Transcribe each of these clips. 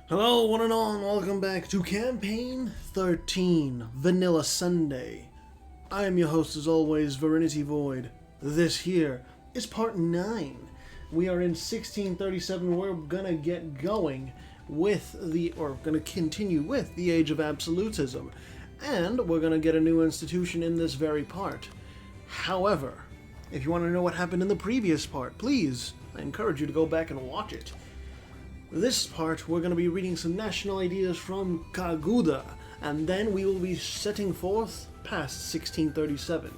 Hello, one and all, and welcome back to Campaign 13, Vanilla Sunday. I am your host, as always, Virinity Void. This here is Part 9. We are in 1637. We're gonna get going with gonna continue with the Age of Absolutism. And we're gonna get a new institution in this very part. However, if you want to know what happened in the previous part, please, I encourage you to go back and watch it. This part, we're going to be reading some national ideas from Kaguda, and then we will be setting forth past 1637.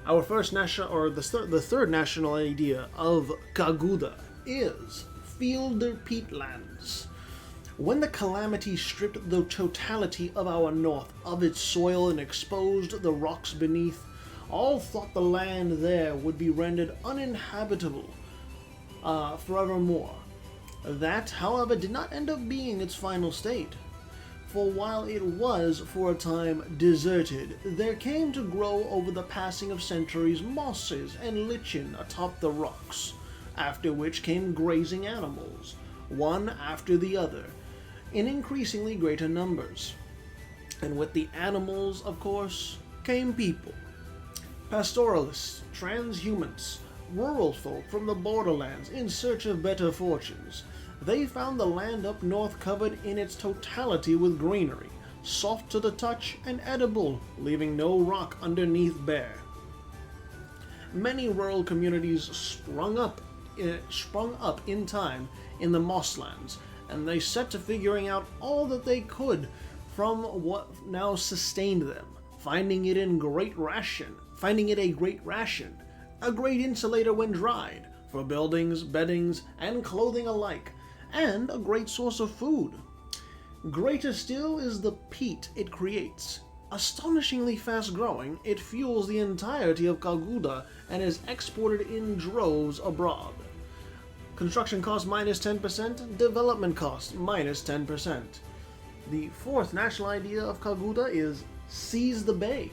Our first national, or the third national idea of Kaguda is Field der Peatlands. When the calamity stripped the totality of our north of its soil and exposed the rocks beneath, all thought the land there would be rendered uninhabitable forevermore. That, however, did not end up being its final state. For while it was, for a time, deserted, there came to grow over the passing of centuries mosses and lichen atop the rocks, after which came grazing animals, one after the other, in increasingly greater numbers. And with the animals, of course, came people. Pastoralists, transhumans, rural folk from the borderlands in search of better fortunes. They found the land up north covered in its totality with greenery, soft to the touch and edible, leaving no rock underneath bare. Many rural communities sprung up in time in the mosslands, and they set to figuring out all that they could from what now sustained them, finding it a great ration, a great insulator when dried, for buildings, beddings, and clothing alike, and a great source of food. Greater still is the peat it creates. Astonishingly fast-growing, it fuels the entirety of Kaguda and is exported in droves abroad. Construction cost minus 10%, development cost minus 10%. The fourth national idea of Kaguda is Seize the Bay.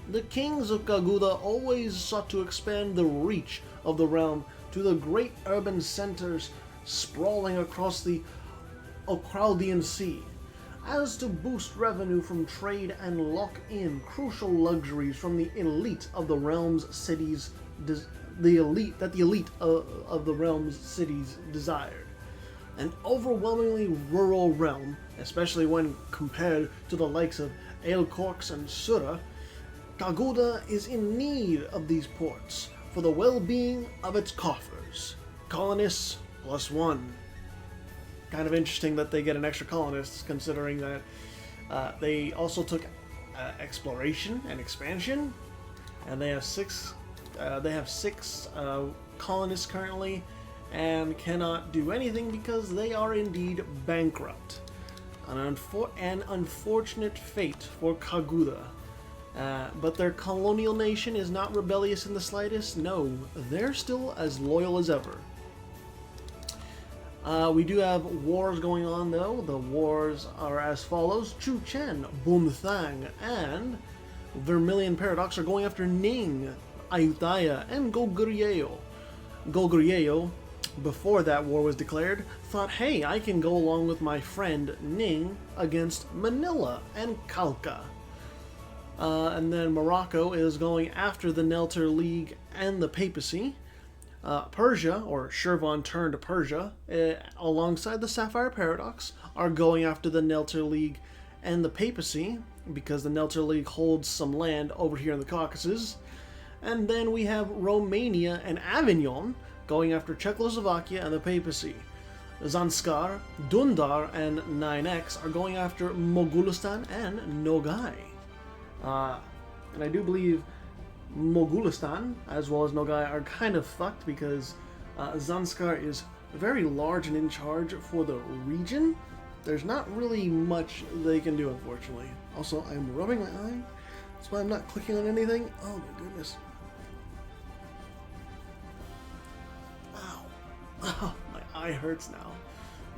The kings of Kaguda always sought to expand the reach of the realm to the great urban centers sprawling across the Ocraldian Sea, as to boost revenue from trade and lock in crucial luxuries from the elite of the realm's cities, the elite of the realm's cities desired. An overwhelmingly rural realm, especially when compared to the likes of Aelcorks and Sura, Kaguda is in need of these ports for the well-being of its coffers. Colonists +1. Kind of interesting that they get an extra colonist, considering that they also took exploration and expansion, and they have six colonists currently, and cannot do anything because they are indeed bankrupt. An unfortunate fate for Kaguda. But their colonial nation is not rebellious in the slightest. No, they're still as loyal as ever. We do have wars going on, though. The wars are as follows. Chu Chen, Bumthang, and Vermilion Paradox are going after Ning, Ayutthaya, and Goguryeo. Goguryeo, before that war was declared, thought, hey, I can go along with my friend Ning against Manila and Kalka. And then Morocco is going after the Nelter League and the Papacy. Persia, or Shirvan turned Persia, alongside the Sapphire Paradox, are going after the Nelter League and the Papacy, because the Nelter League holds some land over here in the Caucasus. And then we have Romania and Avignon going after Czechoslovakia and the Papacy. Zanskar, Dundar, and 9X are going after Mogulistan and Nogai. And I do believe Mogulistan, as well as Nogai, are kind of fucked because Zanskar is very large and in charge for the region. There's not really much they can do, unfortunately. Also, I'm rubbing my eye. That's why I'm not clicking on anything. Oh my goodness. Ow. Oh, my eye hurts now.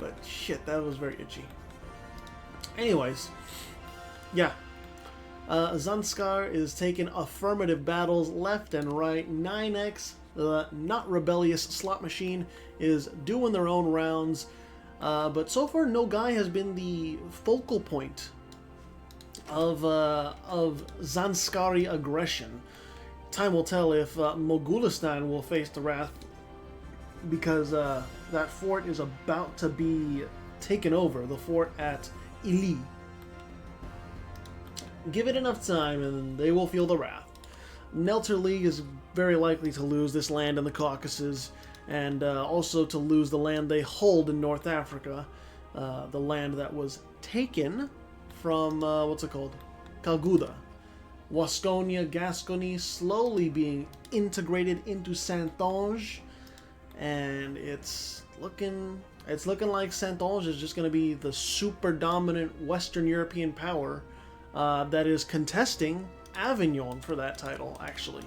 But shit, that was very itchy. Anyways, yeah. Zanskar is taking affirmative battles left and right. 9X the not rebellious slot machine is doing their own rounds. But so far, Nogai has been the focal point of Zanskari aggression. Time will tell if Mogulistan will face the wrath, because that fort is about to be taken over, the fort at Ili. Give it enough time and they will feel the wrath. Nelter League is very likely to lose this land in the Caucasus, and also to lose the land they hold in North Africa, the land that was taken from, what's it called? Kalguda. Wasconia, Gascony slowly being integrated into Saintonge, and it's looking like Saintonge is just going to be the super dominant Western European power that is contesting Avignon for that title. Actually,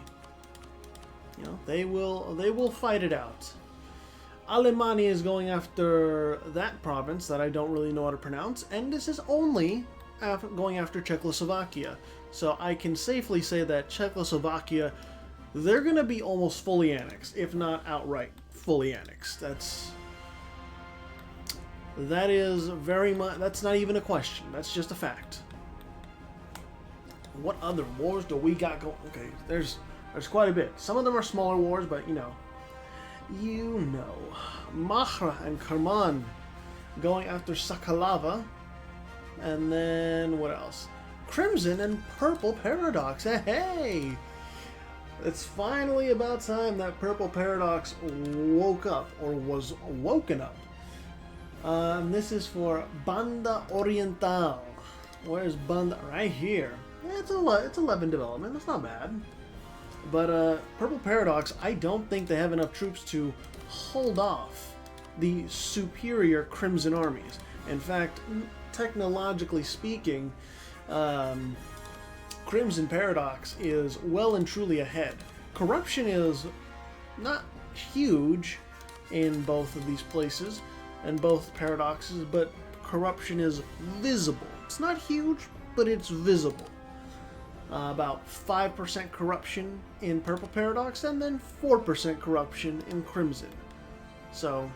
you know, they will fight it out. Alemannia is going after that province that I don't really know how to pronounce, and this is only going after Czechoslovakia. So I can safely say that Czechoslovakia, they're going to be almost fully annexed, if not outright fully annexed. That is very much, that's not even a question. That's just a fact. What other wars do we got going? Okay, there's quite a bit. Some of them are smaller wars, but you know. Mahra and Kerman going after Sakalava. And then what else? Crimson and Purple Paradox. Hey! It's finally about time that Purple Paradox woke up, or was woken up. This is for Banda Oriental. Where's Banda? Right here. It's 11 development. That's not bad. But Purple Paradox, I don't think they have enough troops to hold off the superior Crimson armies. In fact, technologically speaking, Crimson Paradox is well and truly ahead. Corruption is not huge in both of these places and both paradoxes, but corruption is visible. It's not huge, but it's visible. About 5% corruption in Purple Paradox, and then 4% corruption in Crimson. So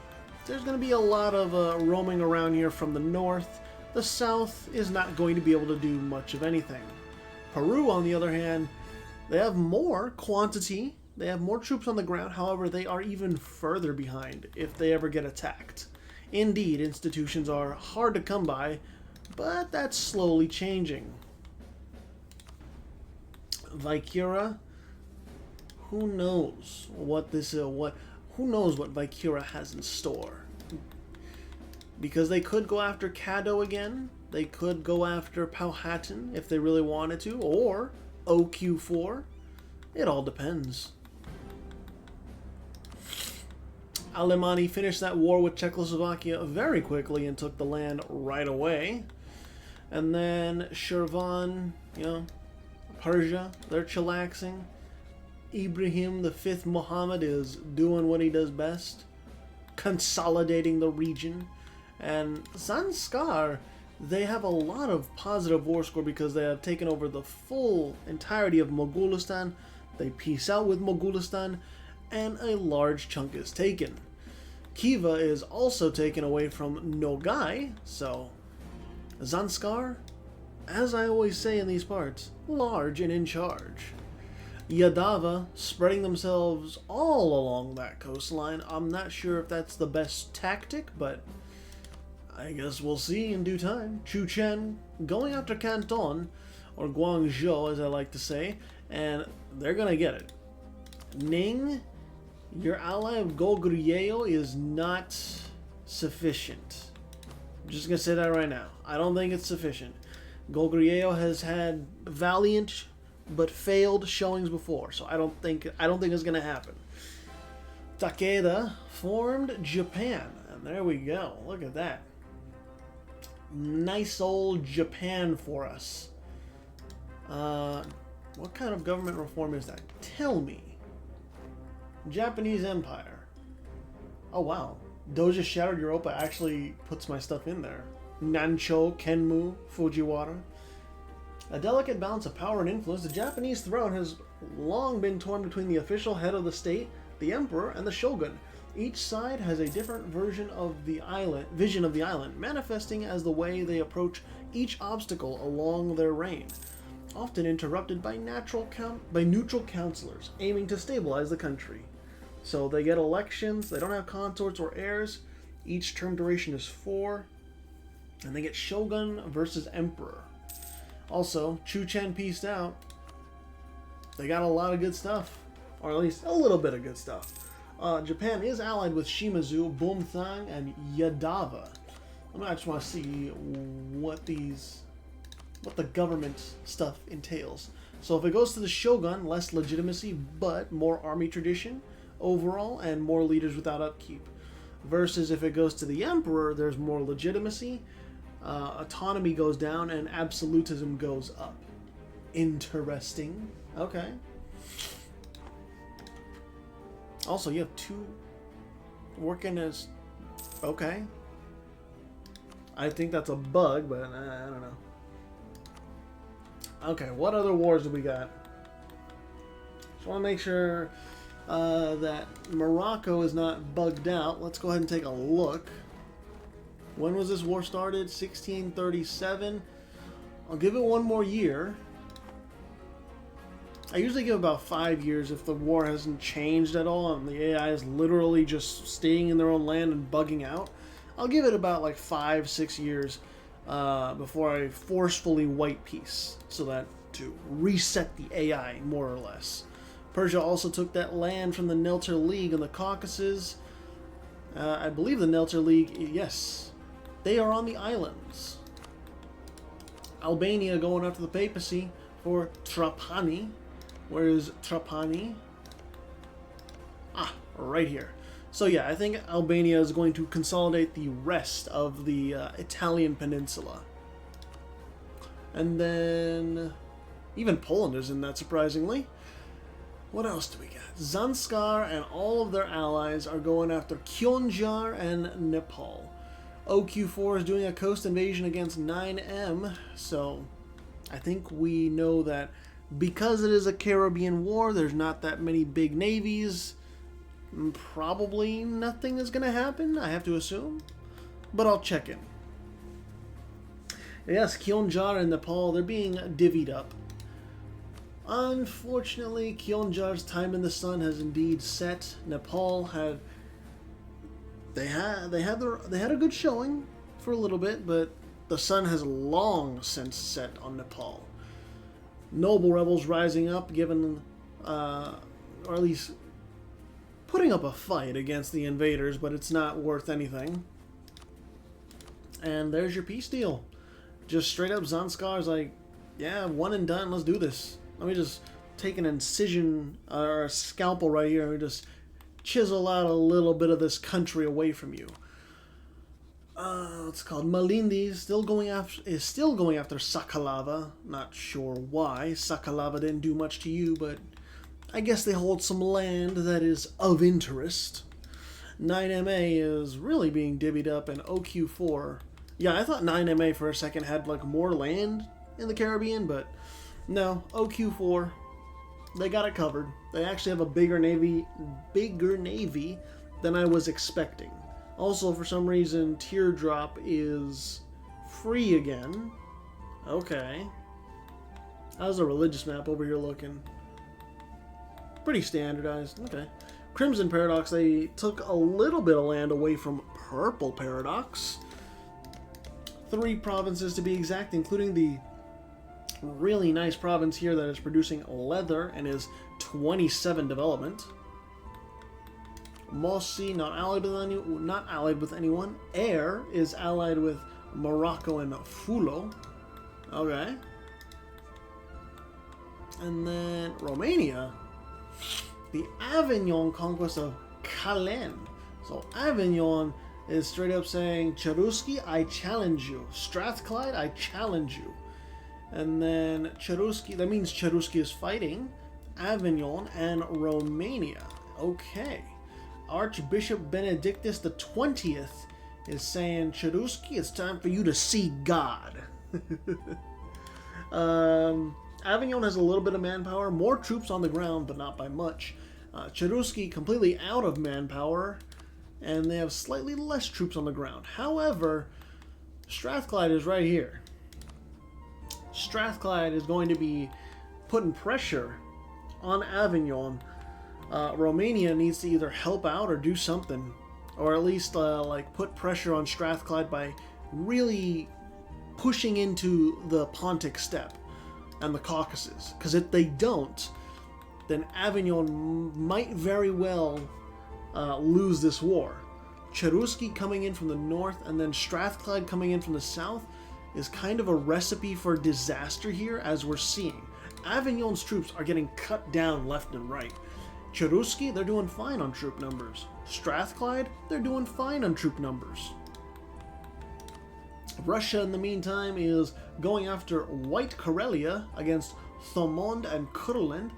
there's going to be a lot of roaming around here from the north. The south is not going to be able to do much of anything. Peru, on the other hand, they have more quantity. They have more troops on the ground. However, they are even further behind if they ever get attacked. Indeed, institutions are hard to come by, but that's slowly changing. Vicura, who knows what this is? Who knows what Vicura has in store? Because they could go after Caddo again. They could go after Powhatan if they really wanted to, or OQ4. It all depends. Alemanni finished that war with Czechoslovakia very quickly and took the land right away. And then Shirvan, you know, Persia, they're chillaxing. Ibrahim V Muhammad is doing what he does best, consolidating the region. And Zanskar, they have a lot of positive war score because they have taken over the full entirety of Mogulistan. They peace out with Mogulistan, and a large chunk is taken. Khiva is also taken away from Nogai, so Zanskar, as I always say in these parts, large and in charge. Yadava spreading themselves all along that coastline. I'm not sure if that's the best tactic, but I guess we'll see in due time. Chuchen going after Canton, or Guangzhou as I like to say, and they're gonna get it. Ning, your ally of Goguryeo is not sufficient. I'm just gonna say that right now. I don't think it's sufficient. Goguryeo has had valiant but failed showings before, so I don't think it's gonna happen. Takeda formed Japan, and there we go. Look at that. Nice old Japan for us. What kind of government reform is that? Tell me. Japanese Empire. Oh wow. Doja Shattered Europa actually puts my stuff in there. Nancho, Kenmu, Fujiwara. A delicate balance of power and influence. The Japanese throne has long been torn between the official head of the state, the Emperor, and the Shogun. Each side has a different vision of the island, manifesting as the way they approach each obstacle along their reign, often interrupted by neutral counselors aiming to stabilize the country. So they get elections, they don't have consorts or heirs, each term duration is 4, and they get Shogun versus Emperor. Also, Chu Chen peaced out. They got a lot of good stuff, or at least a little bit of good stuff. Japan is allied with Shimazu, Bumthang, and Yadava. I just want to see what the government stuff entails. So if it goes to the Shogun, less legitimacy, but more army tradition overall, and more leaders without upkeep. Versus if it goes to the Emperor, there's more legitimacy, autonomy goes down, and absolutism goes up. Interesting. Okay. Also, you have 2 working as... Okay. I think that's a bug, but I don't know. Okay, what other wars do we got? Just want to make sure that Morocco is not bugged out. Let's go ahead and take a look. When was this war started? 1637. I'll give it 1 more year. I usually give about 5 years if the war hasn't changed at all and the AI is literally just staying in their own land and bugging out. I'll give it about like 5-6 years before I forcefully white peace, so that to reset the AI more or less. Persia also took that land from the Nelter League in the Caucasus. I believe the Nelter League, yes, they are on the islands. Albania going after the papacy for Trapani. Where is Trapani? Ah, right here. So yeah, I think Albania is going to consolidate the rest of the Italian peninsula. And then even Poland is in that, surprisingly. What else do we got? Zanskar and all of their allies are going after Kionjar and Nepal. OQ4 is doing a coast invasion against 9M, so I think we know that because it is a Caribbean war, there's not that many big navies. Probably nothing is going to happen, I have to assume. But I'll check in. Yes, Kionjar and Nepal, they're being divvied up. Unfortunately, Kionjar's time in the sun has indeed set. Nepal had... They had a good showing for a little bit, but the sun has long since set on Nepal. Noble rebels rising up, given, or at least putting up a fight against the invaders, but it's not worth anything. And there's your peace deal. Just straight up Zanskar's like, yeah, one and done, let's do this. Let me just take an incision or a scalpel right here and just chisel out a little bit of this country away from you. It's called Malindi is still going after Sakalava. Not sure why. Sakalava didn't do much to you, but I guess they hold some land that is of interest. 9MA is really being divvied up, and OQ4. Yeah, I thought 9MA for a second had like more land in the Caribbean, but no, OQ4, they got it covered. They actually have a bigger navy than I was expecting. Also, for some reason, Teardrop is free again. Okay. How's the religious map over here looking? Pretty standardized. Okay. Crimson Paradox, they took a little bit of land away from Purple Paradox. 3 provinces to be exact, including the really nice province here that is producing leather and is 27 development. Mossi, not allied with anyone. Air is allied with Morocco and Fulo. Okay. And then Romania. The Avignon conquest of Calais. So Avignon is straight up saying, Cherusci, I challenge you. Strathclyde, I challenge you. And then Cherusci, that means Cherusci is fighting Avignon and Romania. Okay. Archbishop Benedictus the 20th is saying, Cherusci, it's time for you to see God. Avignon has a little bit of manpower, more troops on the ground, but not by much. Cherusci completely out of manpower, and they have slightly less troops on the ground. However, Strathclyde is right here. Strathclyde is going to be putting pressure on Avignon. Romania needs to either help out or do something, or at least like put pressure on Strathclyde by really pushing into the Pontic steppe and the Caucasus. Because if they don't, then Avignon might very well lose this war. Cherusci coming in from the north and then Strathclyde coming in from the south is kind of a recipe for disaster here, as we're seeing. Avignon's troops are getting cut down left and right. Cherusci, they're doing fine on troop numbers. Strathclyde, they're doing fine on troop numbers. Russia, in the meantime, is going after White Karelia against Thomond and Kurland,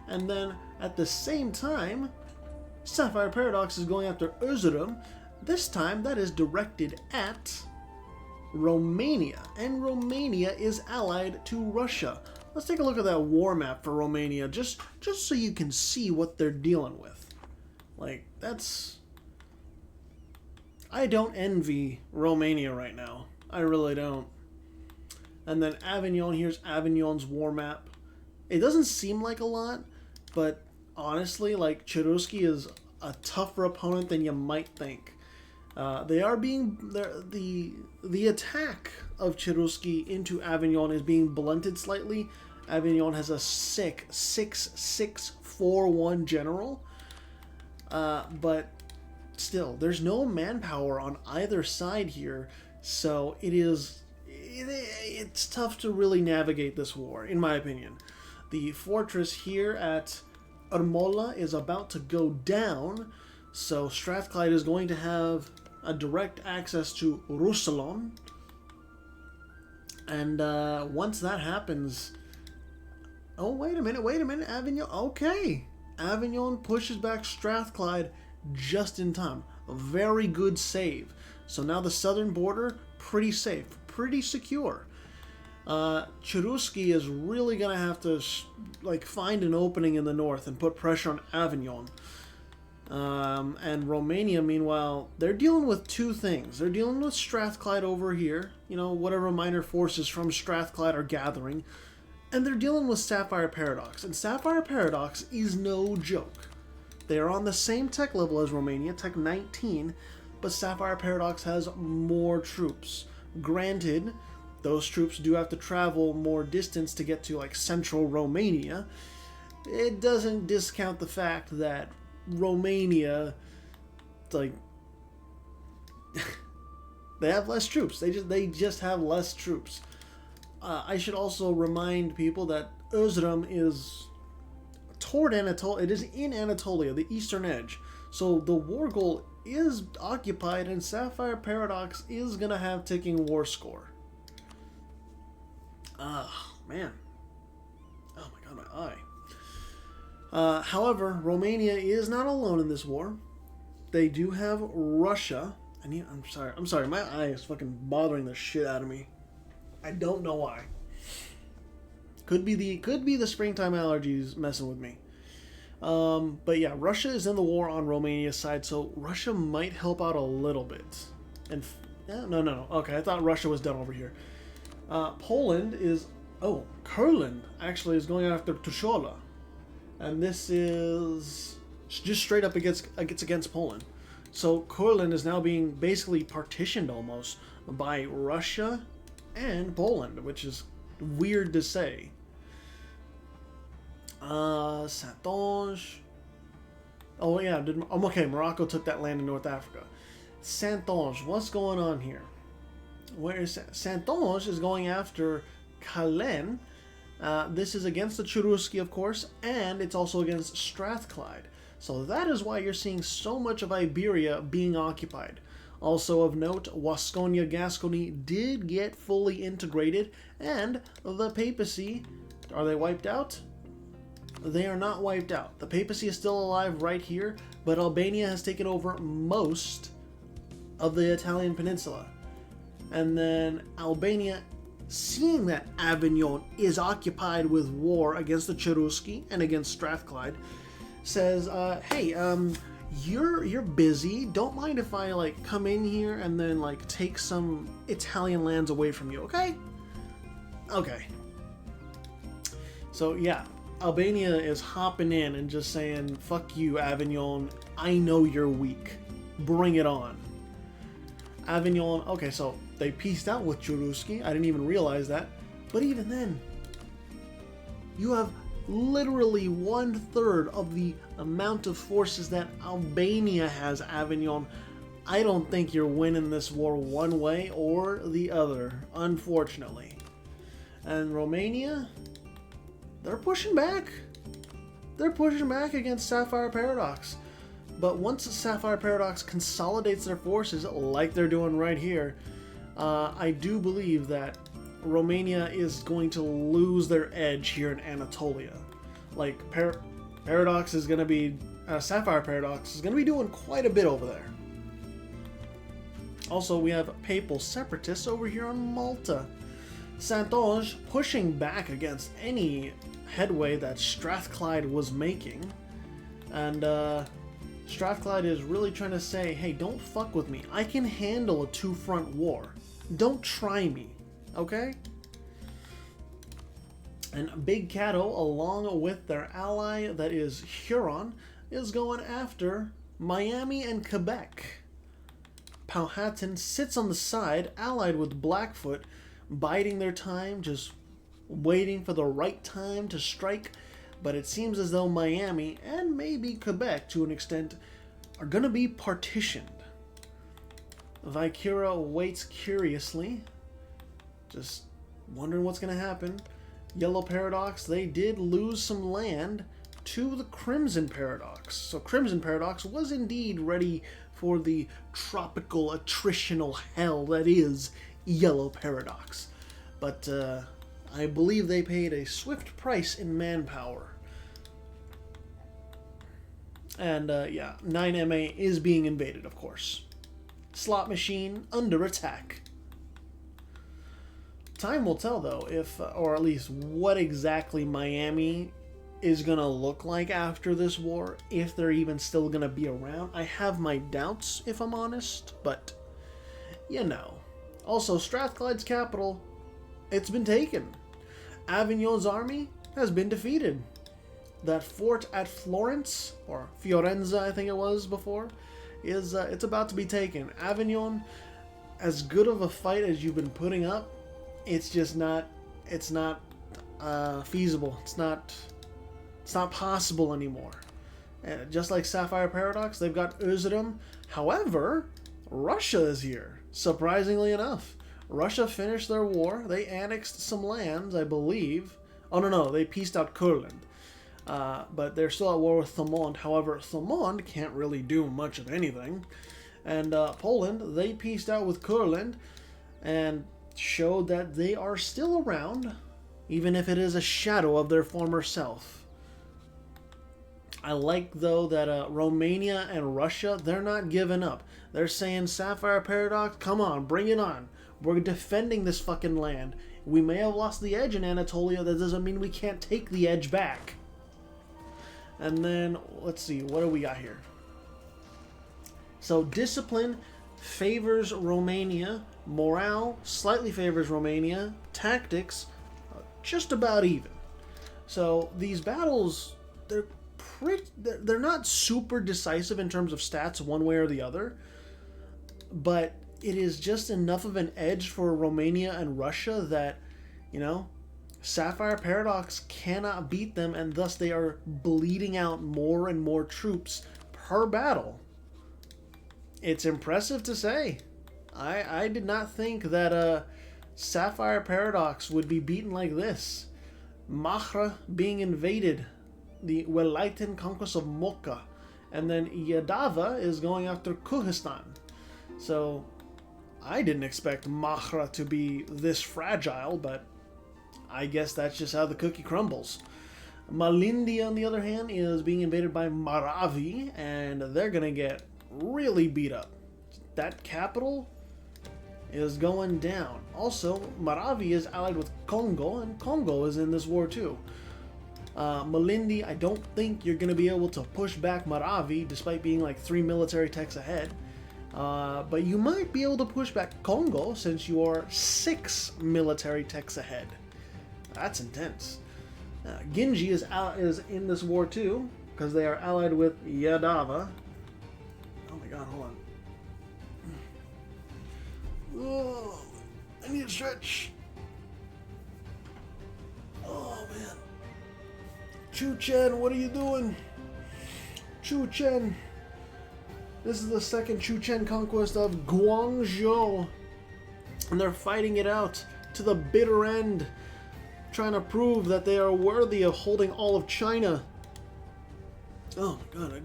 and then at the same time, Sapphire Paradox is going after Erzurum. This time, that is directed at Romania, and Romania is allied to Russia. Let's take a look at that war map for Romania, just so you can see what they're dealing with. Like, that's... I don't envy Romania right now. I really don't. And then Avignon, here's Avignon's war map. It doesn't seem like a lot, but honestly, like, Cherusci is a tougher opponent than you might think. The attack of Cherusci into Avignon is being blunted slightly. Avignon has a sick 6-6-4-1 general, but still, there's no manpower on either side here, so it's tough to really navigate this war, in my opinion. The fortress here at Ermola is about to go down, so Strathclyde is going to have a direct access to Roussillon, and once that happens... Oh, wait a minute, Avignon, okay. Avignon pushes back Strathclyde just in time. A very good save. So now the southern border, pretty safe, pretty secure. Cherusci is really going to have to find an opening in the north and put pressure on Avignon. And Romania, meanwhile, they're dealing with two things. They're dealing with Strathclyde over here, whatever minor forces from Strathclyde are gathering. And they're dealing with Sapphire Paradox. And Sapphire Paradox is no joke. They are on the same tech level as Romania, Tech 19, but Sapphire Paradox has more troops. Granted, those troops do have to travel more distance to get to, central Romania. It doesn't discount the fact that Romania, they have less troops. They just have less troops. I should also remind people that Erzurum is toward Anatolia. It is in Anatolia, the eastern edge. So the war goal is occupied, and Sapphire Paradox is going to have ticking war score. Man. Oh my god, my eye. However, Romania is not alone in this war. They do have Russia. I'm sorry, my eye is fucking bothering the shit out of me. I don't know why. Could be the springtime allergies messing with me. But yeah, Russia is in the war on Romania's side, so Russia might help out a little bit. And no. Okay, I thought Russia was done over here. Poland is... Oh, Kurland actually is going after Tushola. And this is just straight up against Poland. So Kurland is now being basically partitioned almost by Russia and Poland, which is weird to say. Saintonge. Oh yeah, okay, Morocco took that land in North Africa. Saintonge, what's going on here? Where is Saintonge is going after Calais. This is against the Cherusci, of course, and it's also against Strathclyde. So that is why you're seeing so much of Iberia being occupied. Also of note, Wasconia-Gascony did get fully integrated, and the papacy, are they wiped out? They are not wiped out. The papacy is still alive right here, but Albania has taken over most of the Italian peninsula. And then Albania, seeing that Avignon is occupied with war against the Cherusci and against Strathclyde, says, "Hey, you're busy. Don't mind if I like come in here and then like take some Italian lands away from you, okay?" Okay. So yeah, Albania is hopping in and just saying, "Fuck you, Avignon. I know you're weak. Bring it on." Avignon. Okay, so they pieced out with Cheruski. I didn't even realize that. But even then, you have literally 1/3 of the amount of forces that Albania has, Avignon. I don't think you're winning this war one way or the other, unfortunately. And Romania, they're pushing back. They're pushing back against Sapphire Paradox. But once Sapphire Paradox consolidates their forces, like they're doing right here, I do believe that Romania is going to lose their edge here in Anatolia. Like, Paradox is going to be... Sapphire Paradox is going to be doing quite a bit over there. Also, we have Papal Separatists over here on Malta. Saintonge pushing back against any headway that Strathclyde was making. And, Strathclyde is really trying to say, hey, don't fuck with me. I can handle a two-front war. Don't try me. Okay? And Big Caddo, along with their ally that is Huron, is going after Miami and Quebec. Powhatan sits on the side, allied with Blackfoot, biding their time, just waiting for the right time to strike. But it seems as though Miami, and maybe Quebec to an extent, are going to be partitioned. Vicura waits curiously, just wondering what's going to happen. Yellow Paradox, they did lose some land to the Crimson Paradox. So Crimson Paradox was indeed ready for the tropical attritional hell that is Yellow Paradox. But I believe they paid a swift price in manpower. And yeah, 9MA is being invaded, of course. Slot machine under attack. Time will tell, though, if, or at least what exactly Miami is going to look like after this war, if they're even still going to be around. I have my doubts, if I'm honest, but, you know. Also, Strathclyde's capital, it's been taken. Avignon's army has been defeated. That fort at Florence, or Fiorenza, I think it was before, is it's about to be taken. Avignon, as good of a fight as you've been putting up, it's just not, it's not feasible. It's not possible anymore. Just like Sapphire Paradox, they've got Erzurum. However, Russia is here, surprisingly enough. Russia finished their war. They annexed some lands, I believe. Oh, no, they pieced out Kurland. But they're still at war with Thomond. However, Thomond can't really do much of anything. And Poland, they pieced out with Kurland and showed that they are still around, even if it is a shadow of their former self. I like, though, that Romania and Russia, they're not giving up. They're saying, Sapphire Paradox, come on, bring it on. We're defending this fucking land. We may have lost the edge in Anatolia. That doesn't mean we can't take the edge back. And then, let's see, what do we got here? So, discipline favors Romania. Morale slightly favors Romania. Tactics, just about even. So, these battles, they're not super decisive in terms of stats one way or the other. But it is just enough of an edge for Romania and Russia that, you know, Sapphire Paradox cannot beat them, and thus they are bleeding out more and more troops per battle. It's impressive to say. I did not think that Sapphire Paradox would be beaten like this. Mahra being invaded, the Welaiten conquest of Mocha, and then Yadava is going after Kyrgyzstan. So I didn't expect Mahra to be this fragile, but I guess that's just how the cookie crumbles. Malindi, on the other hand, is being invaded by Maravi, and they're going to get really beat up. That capital is going down. Also, Maravi is allied with Congo, and Congo is in this war too. Malindi, I don't think you're going to be able to push back Maravi, despite being like 3 military techs ahead. But you might be able to push back Congo, since you are 6 military techs ahead. That's intense. Ginji is in this war too, because they are allied with Yadava. Oh my god, hold on. Oh, I need a stretch. Oh man. Chu Chen, what are you doing? Chu Chen. This is the second Chu Chen conquest of Guangzhou. And they're fighting it out to the bitter end, trying to prove that they are worthy of holding all of China. Oh my god, I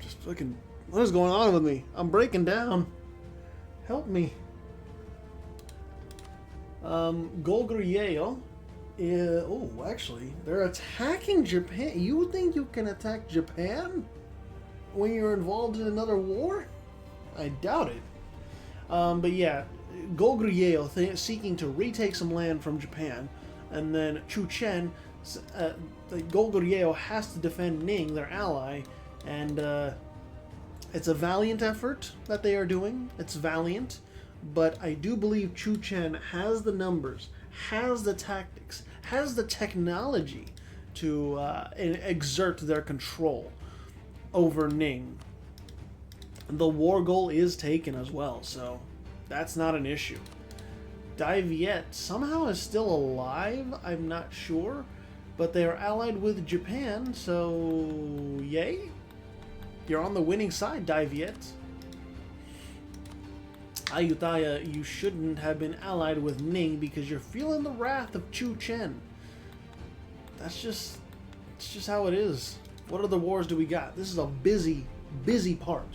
just fucking, what is going on with me? I'm breaking down. Help me. Goguryeo. Oh, actually, they're attacking Japan. You would think you can attack Japan when you're involved in another war? I doubt it. But yeah, Goguryeo seeking to retake some land from Japan, and then Chu Chen, Goguryeo has to defend Ning, their ally, and it's a valiant effort that they are doing. It's valiant, but I do believe Chu Chen has the numbers, has the tactics, has the technology to exert their control over Ning. The war goal is taken as well, so that's not an issue. Dai Viet somehow is still alive, I'm not sure, but they are allied with Japan, so yay. You're on the winning side, Dai Viet. Ayutthaya, you shouldn't have been allied with Ning because you're feeling the wrath of Chu Chen. It's just how it is. What other wars do we got? This is a busy part.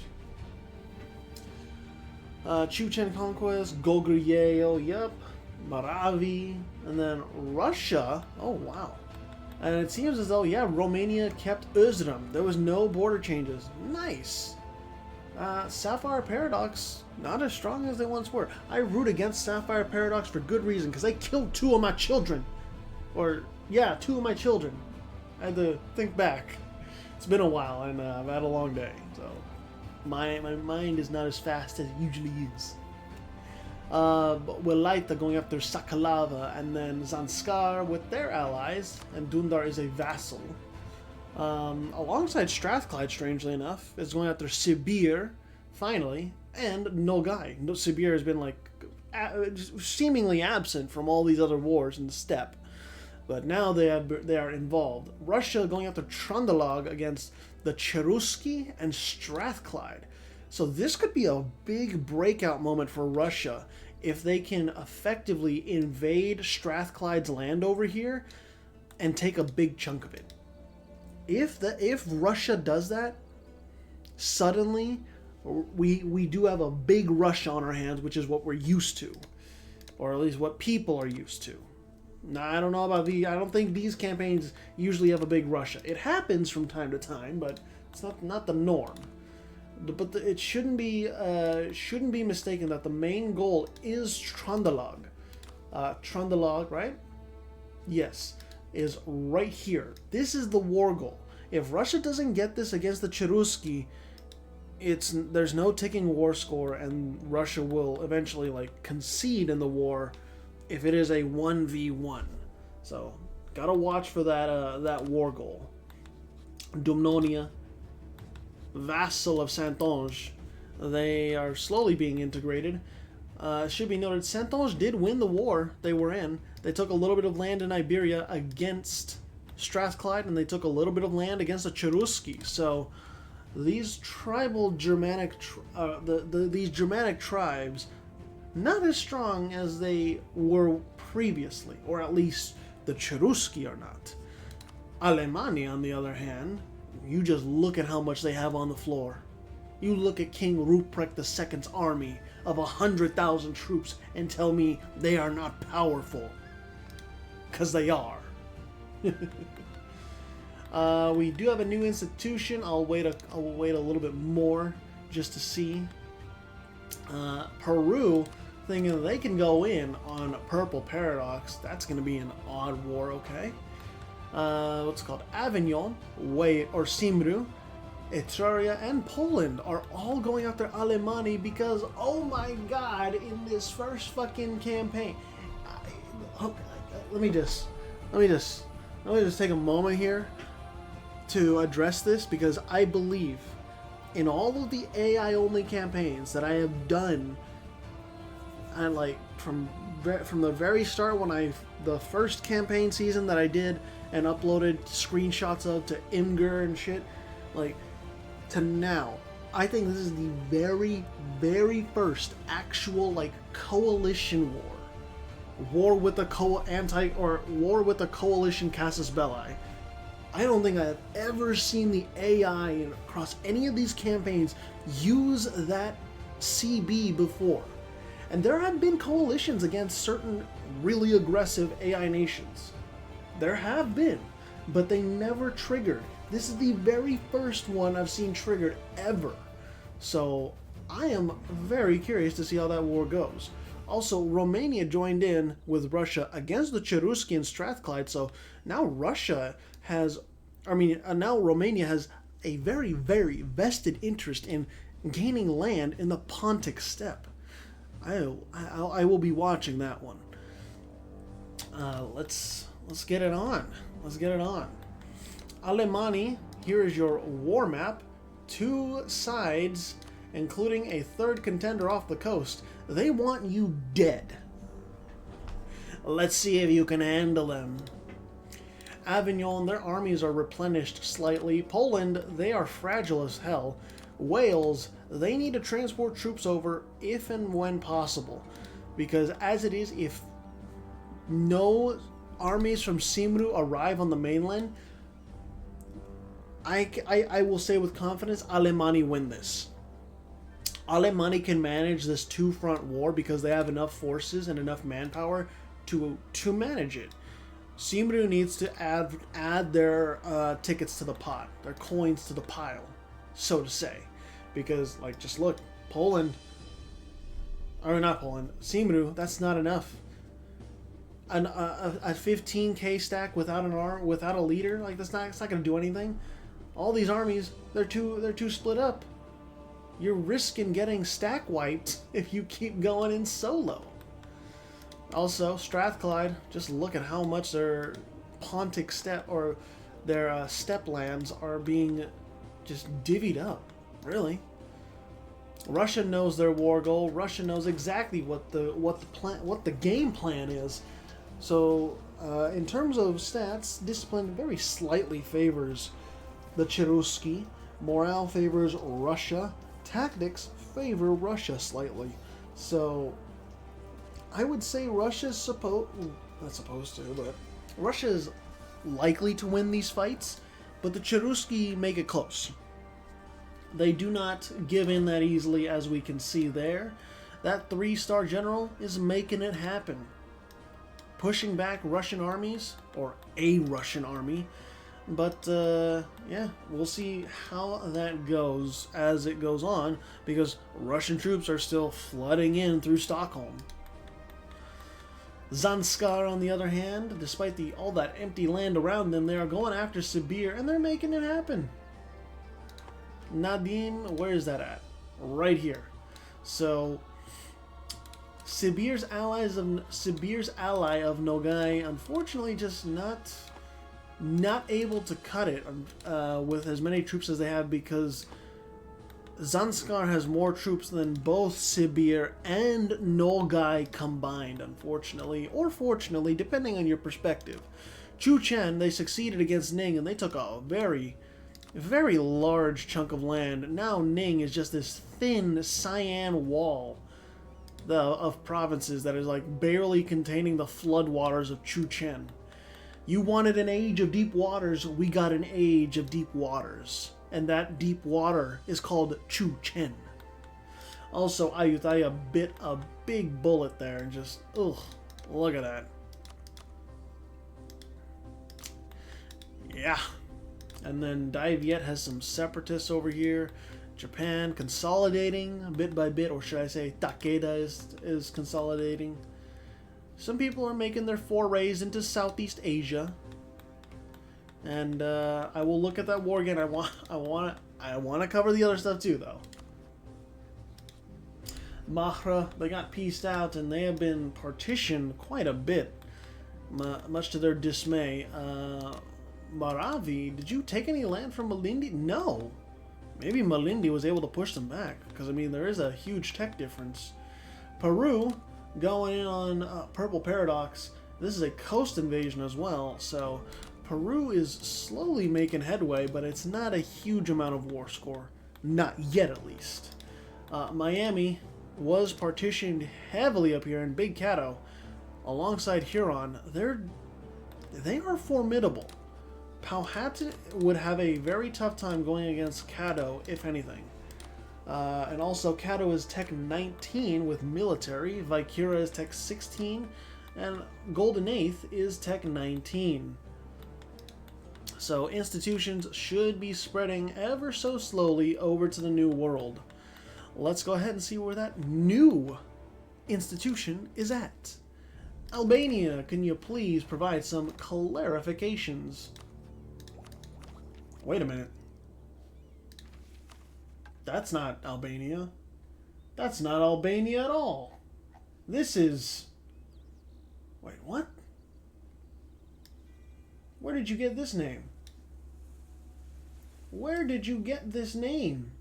Chu Chen conquest, Goguryeo, yep, Maravi, and then Russia. Oh wow. And it seems as though, yeah, Romania kept Özrem. There was no border changes. Nice. Sapphire Paradox, not as strong as they once were. I root against Sapphire Paradox for good reason, because they killed 2 of my children. Or, yeah, 2 of my children. I had to think back. It's been a while, and I've had a long day, so my mind is not as fast as it usually is. But Welaita going after Sakalava, and then Zanskar with their allies, and Dundar is a vassal. Alongside Strathclyde, strangely enough, is going after Sibir, finally, and Nogai. Sibir has been like seemingly absent from all these other wars in the steppe, but now they are involved. Russia going after Trøndelag against the Cherusci and Strathclyde. So this could be a big breakout moment for Russia if they can effectively invade Strathclyde's land over here and take a big chunk of it. If Russia does that, suddenly we do have a big Russia on our hands, which is what we're used to, or at least what people are used to. Now, I don't know about I don't think these campaigns usually have a big Russia. It happens from time to time, but it's not the norm. But it shouldn't be mistaken that the main goal is Trøndelag. Trøndelag, right? Yes, is right here. This is the war goal. If Russia doesn't get this against the Cherusci, there's no ticking war score, and Russia will eventually concede in the war if it is a 1v1. So gotta watch for that war goal. Dumnonia, vassal of Saintonge, they are slowly being integrated. It should be noted, Saintonge did win the war they were in. They took a little bit of land in Iberia against Strathclyde, and they took a little bit of land against the Cherusci. So these tribal Germanic, these Germanic tribes, not as strong as they were previously, or at least the Cherusci are not. Alemannia, on the other hand, you just look at how much they have on the floor. You look at King Ruprecht II's army of 100,000 troops and tell me they are not powerful. Because they are. We do have a new institution. I'll wait a little bit more just to see. Peru, thinking they can go in on Purple Paradox. That's going to be an odd war, okay? what's it called, Avignon, Way or Simru, Etruria, and Poland are all going after Alemanni because, oh my god, in this first fucking campaign, let me just take a moment here to address this, because I believe in all of the AI only campaigns that I have done, and like from the very start, when the first campaign season that I did and uploaded screenshots of to Imgur and shit, like, to now, I think this is the very, very first actual, like, coalition war with the war with the coalition Casus Belli. I don't think I've ever seen the AI across any of these campaigns use that CB before. And there have been coalitions against certain really aggressive AI nations. There have been, but they never triggered. This is the very first one I've seen triggered ever. So I am very curious to see how that war goes. Also, Romania joined in with Russia against the Cherusci and Strathclyde, so now now Romania has a very, very vested interest in gaining land in the Pontic steppe. I will be watching that one. Let's get it on. Let's get it on. Alemanni, here is your war map. 2 sides, including a third contender off the coast. They want you dead. Let's see if you can handle them. Avignon, their armies are replenished slightly. Poland, they are fragile as hell. Wales, they need to transport troops over if and when possible. Because as it is, if no armies from Simru arrive on the mainland, I will say with confidence, Alemanni win this. Alemanni can manage this 2-front war because they have enough forces and enough manpower to manage it. Simru needs to add their tickets to the pot, their coins to the pile, so to say. Because, like, just look, Poland, or not Poland, Simru, that's not enough. A 15k stack without without a leader, like, it's not going to do anything. All these armies, they're too split up. You're risking getting stack wiped if you keep going in solo. Also, Strathclyde, just look at how much their Pontic steppe, or their steppe lands, are being just divvied up. Really. Russia knows their war goal. Russia knows exactly what the game plan is. So, in terms of stats, discipline very slightly favors the Cherusci. Morale favors Russia. Tactics favor Russia slightly. So, I would say Russia's Russia is likely to win these fights, but the Cherusci make it close. They do not give in that easily, as we can see there. That 3-star general is making it happen. Pushing back Russian armies, or a Russian army. But, yeah, we'll see how that goes as it goes on, because Russian troops are still flooding in through Stockholm. Zanskar, on the other hand, despite all that empty land around them, they are going after Sibir, and they're making it happen. Nadim, where is that at? Right here. So, Sibir's ally of Nogai, unfortunately, just not able to cut it with as many troops as they have, because Zanskar has more troops than both Sibir and Nogai combined, unfortunately, or fortunately, depending on your perspective. Chu Chen, they succeeded against Ning, and they took a very, very large chunk of land. Now Ning is just this thin cyan wall of provinces that is like barely containing the floodwaters of Chu Chen. You wanted an age of deep waters, we got an age of deep waters. And that deep water is called Chu Chen. Also, Ayutthaya bit a big bullet there, and just, ugh, look at that. Yeah. And then Daiviet has some separatists over here. Japan consolidating bit by bit, or should I say Takeda is consolidating. Some people are making their forays into Southeast Asia. And I will look at that war again. I want to cover the other stuff too, though. Mahra, they got pieced out, and they have been partitioned quite a bit, much to their dismay. Maravi, did you take any land from Malindi? No. Maybe Malindi was able to push them back, because, I mean, there is a huge tech difference. Peru, going in on Purple Paradox. This is a coast invasion as well, so Peru is slowly making headway, but it's not a huge amount of war score. Not yet, at least. Miami was partitioned heavily up here in Big Caddo, alongside Huron. They are formidable. Powhatan would have a very tough time going against Caddo, if anything. And also, Caddo is Tech 19 with military, Vicura is Tech 16, and Golden Eighth is Tech 19. So institutions should be spreading ever so slowly over to the New World. Let's go ahead and see where that new institution is at. Albania, can you please provide some clarifications? Wait a minute. That's not Albania. That's not Albania at all. This is... Wait, what? Where did you get this name? Where did you get this name?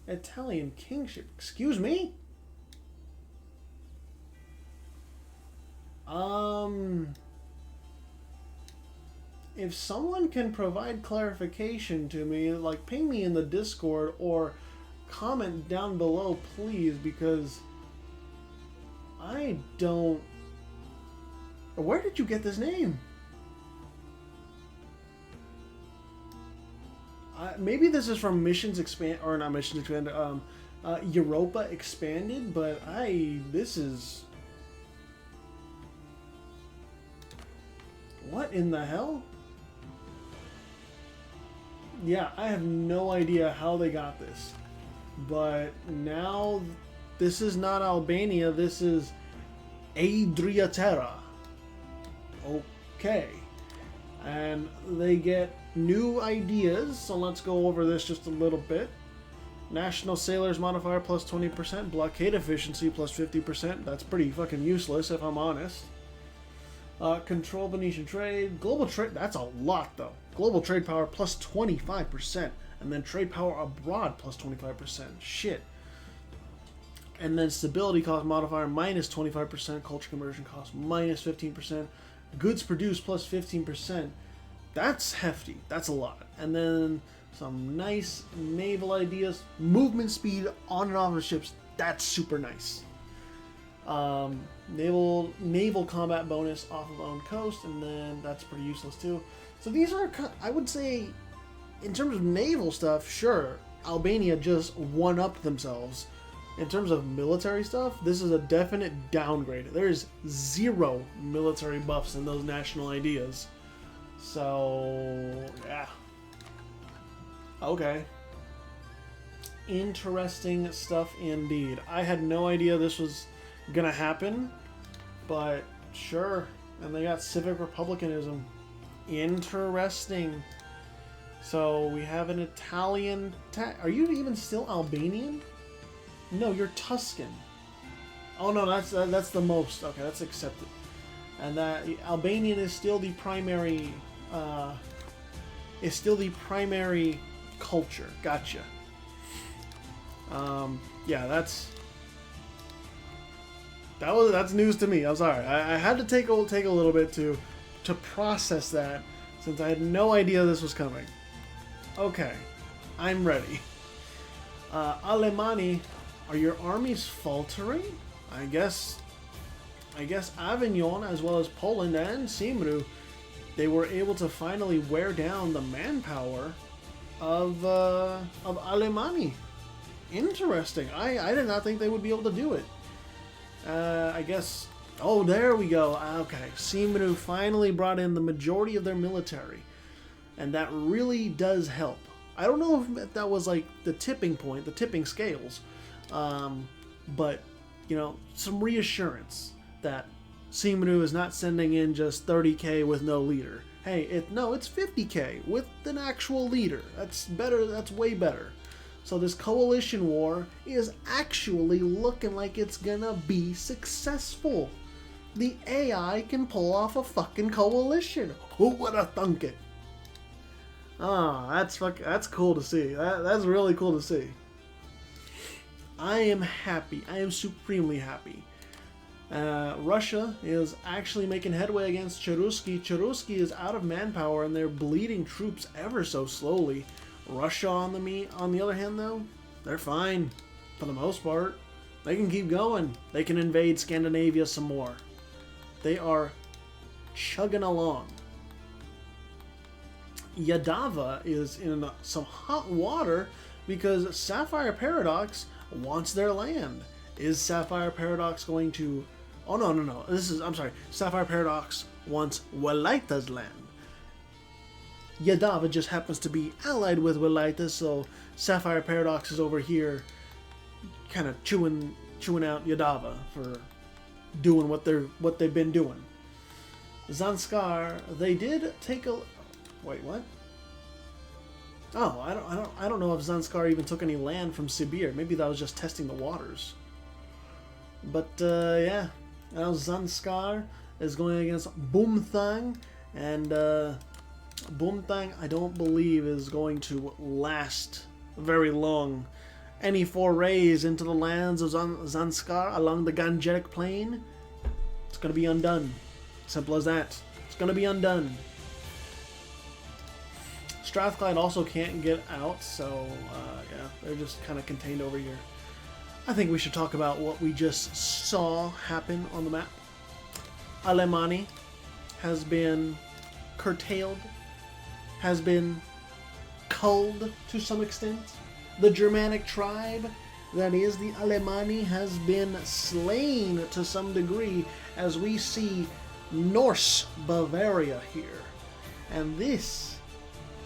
Italian kingship. Excuse me? If someone can provide clarification to me, like ping me in the Discord or comment down below, please, because I don't... Where did you get this name? Maybe this is from Missions Expand, or not Missions Expanded, Europa Expanded, but this is... What in the hell? Yeah, I have no idea how they got this. But now, this is not Albania, this is Adriaterra. Okay. And they get new ideas, so let's go over this just a little bit. National Sailors modifier plus 20%, blockade efficiency plus 50%. That's pretty fucking useless if I'm honest. Control Venetian trade, global trade, that's a lot though. Global trade power plus 25%, and then trade power abroad plus 25%. Shit. And then stability cost modifier minus 25%, culture conversion cost minus 15%, goods produced plus 15%. That's hefty. That's a lot. And then some nice naval ideas. Movement speed on and off of ships. That's super nice. Naval combat bonus off of own coast, and then that's pretty useless too. So these are, I would say, in terms of naval stuff, sure, Albania just one-upped themselves. In terms of military stuff, this is a definite downgrade. There's 0 military buffs in those national ideas. So, yeah. Okay. Interesting stuff indeed. I had no idea this was gonna happen, but sure. And they got civic republicanism. Interesting. So we have an Italian... Are you even still Albanian? No, you're Tuscan. Oh no, that's the most. Okay, that's accepted. And that Albanian is still the primary culture. Gotcha. Yeah, that's news to me. I'm sorry. I had to take a little bit to process that, since I had no idea this was coming. Okay, I'm ready. Alemanni, are your armies faltering? I guess Avignon, as well as Poland and Simru, they were able to finally wear down the manpower of Alemanni. Interesting. I did not think they would be able to do it. I guess... Oh, there we go. Okay. Simru finally brought in the majority of their military. And that really does help. I don't know if that was like the tipping point, the tipping scales. But, you know, some reassurance that Simru is not sending in just 30k with no leader. Hey, no, it's 50k with an actual leader. That's better. That's way better. So this coalition war is actually looking like it's gonna be successful. The AI can pull off a fucking coalition. Who would have thunk it? Ah, that's cool to see. That's really cool to see. I am happy. I am supremely happy. Russia is actually making headway against Cherusky. Cherusky is out of manpower and they're bleeding troops ever so slowly. Russia, on the other hand, though, they're fine for the most part. They can keep going. They can invade Scandinavia some more. They are chugging along. Yadava is in some hot water because Sapphire Paradox wants their land. Is Sapphire Paradox going to... Oh, no. I'm sorry. Sapphire Paradox wants Welaita's land. Yadava just happens to be allied with Welaita, so Sapphire Paradox is over here kind of chewing out Yadava for doing what they've been doing. Zanskar, they did take a... Wait, what? Oh, I don't know if Zanskar even took any land from Sibir. Maybe that was just testing the waters. But yeah, now Zanskar is going against Boomthang, and Boomthang I don't believe is going to last very long. Any forays into the lands of Zanskar along the Gangetic Plain, it's going to be undone. Simple as that. It's going to be undone. Strathclyde also can't get out, so yeah, they're just kind of contained over here. I think we should talk about what we just saw happen on the map. Alemanni has been curtailed, has been culled to some extent. The Germanic tribe that is the Alemanni has been slain to some degree as we see Norse Bavaria here. And this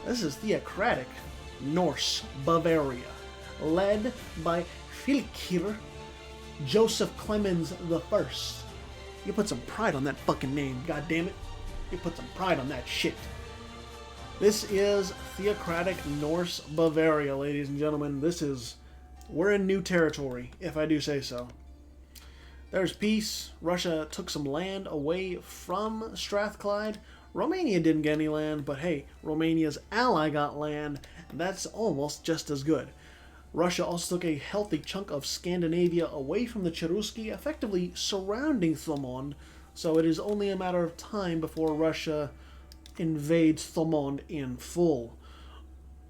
is theocratic Norse Bavaria, led by Fylkir Joseph Clemens I. You put some pride on that fucking name, goddammit. You put some pride on that shit. This is theocratic Norse Bavaria, ladies and gentlemen. We're in new territory, if I do say so. There's peace. Russia took some land away from Strathclyde. Romania didn't get any land, but hey, Romania's ally got land, and that's almost just as good. Russia also took a healthy chunk of Scandinavia away from the Cherusky, effectively surrounding Thomond, so it is only a matter of time before Russia invades Thomond in full.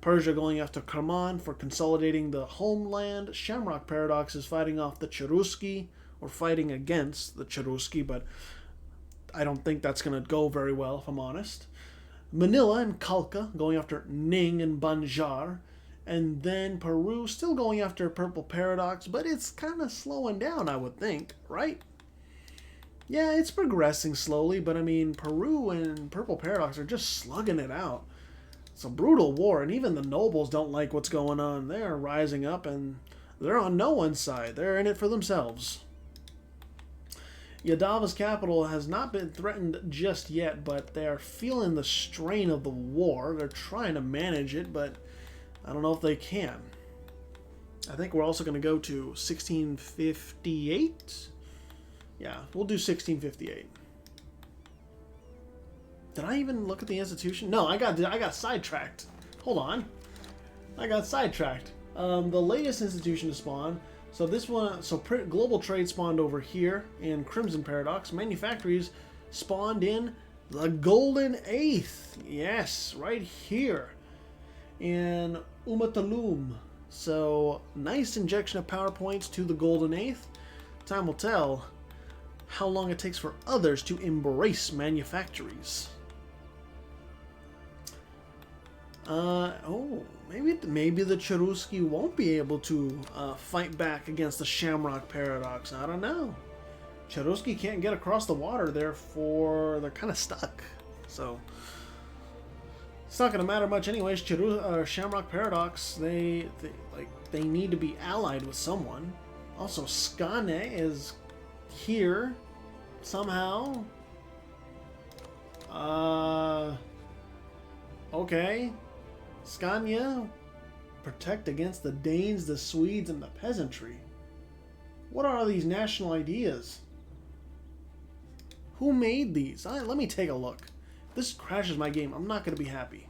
Persia going after Kerman for consolidating the homeland. Shamrock Paradox is fighting off the Cherusky, or fighting against the Cherusky, but I don't think that's going to go very well, if I'm honest. Manila and Kalka going after Ning and Banjar. And then Peru still going after Purple Paradox, but it's kind of slowing down, I would think, right? Yeah, it's progressing slowly, but I mean, Peru and Purple Paradox are just slugging it out. It's a brutal war, and even the nobles don't like what's going on. They're rising up, and they're on no one's side. They're in it for themselves. Yadava's capital has not been threatened just yet, but they're feeling the strain of the war. They're trying to manage it, but I don't know if they can. I think we're also going to go to 1658. Yeah, we'll do 1658. Did I even look at the institution? No, I got sidetracked. Hold on. I got sidetracked. The latest institution to spawn. So this one, global trade spawned over here in Crimson Paradox. Manufactories spawned in the Golden Eighth. Yes, right here in Umatalum. So nice injection of power points to the Golden Eighth. Time will tell how long it takes for others to embrace manufactories. Maybe the Cherusky won't be able to fight back against the Shamrock Paradox. I don't know. Cherusky can't get across the water, therefore they're kind of stuck. So it's not going to matter much anyways. Shamrock Paradox, they need to be allied with someone. Also, Skane is here somehow. Okay. Scania, protect against the Danes, the Swedes, and the peasantry. What are these national ideas? Who made these? Let me take a look. If this crashes my game, I'm not going to be happy.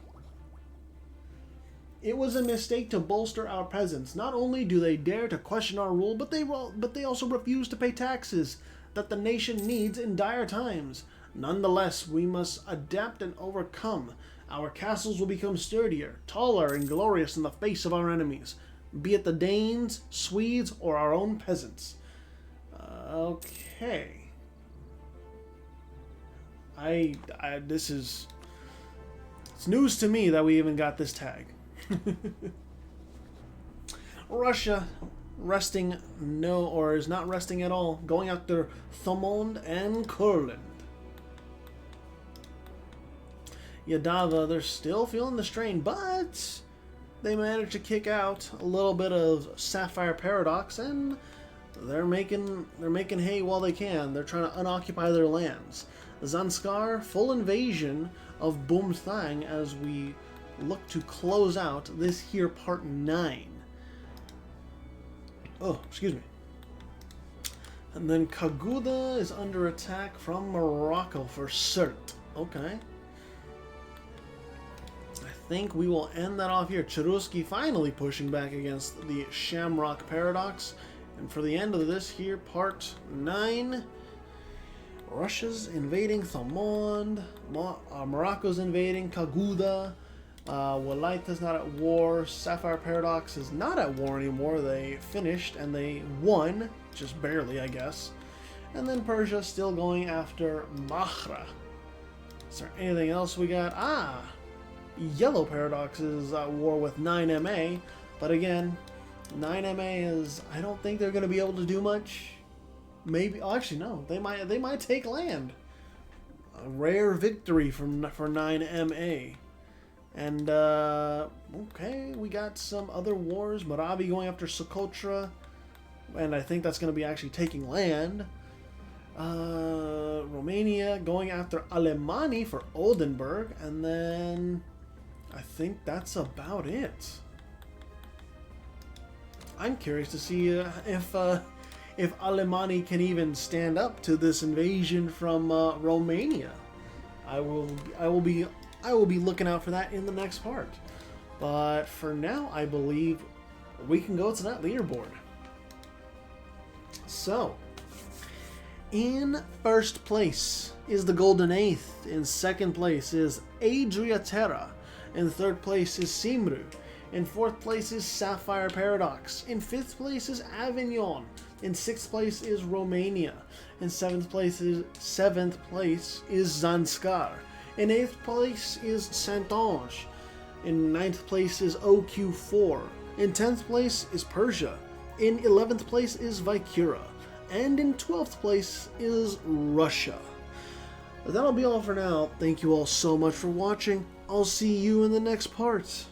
It was a mistake to bolster our peasants. Not only do they dare to question our rule, but they also refuse to pay taxes that the nation needs in dire times. Nonetheless, we must adapt and overcome. Our castles will become sturdier, taller, and glorious in the face of our enemies, be it the Danes, Swedes, or our own peasants. Okay. This is... It's news to me that we even got this tag. Russia resting is not resting at all, going after Thomond and Kurland. Yadava, they're still feeling the strain, but they managed to kick out a little bit of Sapphire Paradox, and they're making hay while they can. They're trying to unoccupy their lands. Zanskar, full invasion of Boomthang as we look to close out this here part 9. Oh, excuse me. And then Kaguda is under attack from Morocco for cert. Okay. I think we will end that off here. Cherusky finally pushing back against the Shamrock Paradox. And for the end of this here, part 9, Russia's invading Thomond, Morocco's invading Kaguda, Walaita's not at war, Sapphire Paradox is not at war anymore. They finished and they won, just barely, I guess. And then Persia still going after Mahra. Is there anything else we got? Yellow Paradox is at war with 9MA, but again, 9MA is, I don't think they're going to be able to do much. Maybe, oh, actually no, they might take land. A rare victory for 9MA. And okay, we got some other wars. Moravi going after Socotra, and I think that's going to be actually taking land. Romania going after Alemanni for Oldenburg, and then I think that's about it. I'm curious to see if Alemanni can even stand up to this invasion from Romania. I will be looking out for that in the next part. But for now, I believe we can go to that leaderboard. So, in first place is the Golden Eighth. In second place is Adriaterra. In third place is Simru. In fourth place is Sapphire Paradox. In fifth place is Avignon. In sixth place is Romania. In seventh place is Zanskar. In eighth place is Saintonge. In ninth place is OQ4. In 10th place is Persia. In 11th place is Vicura. And in 12th place is Russia. That'll be all for now. Thank you all so much for watching. I'll see you in the next part.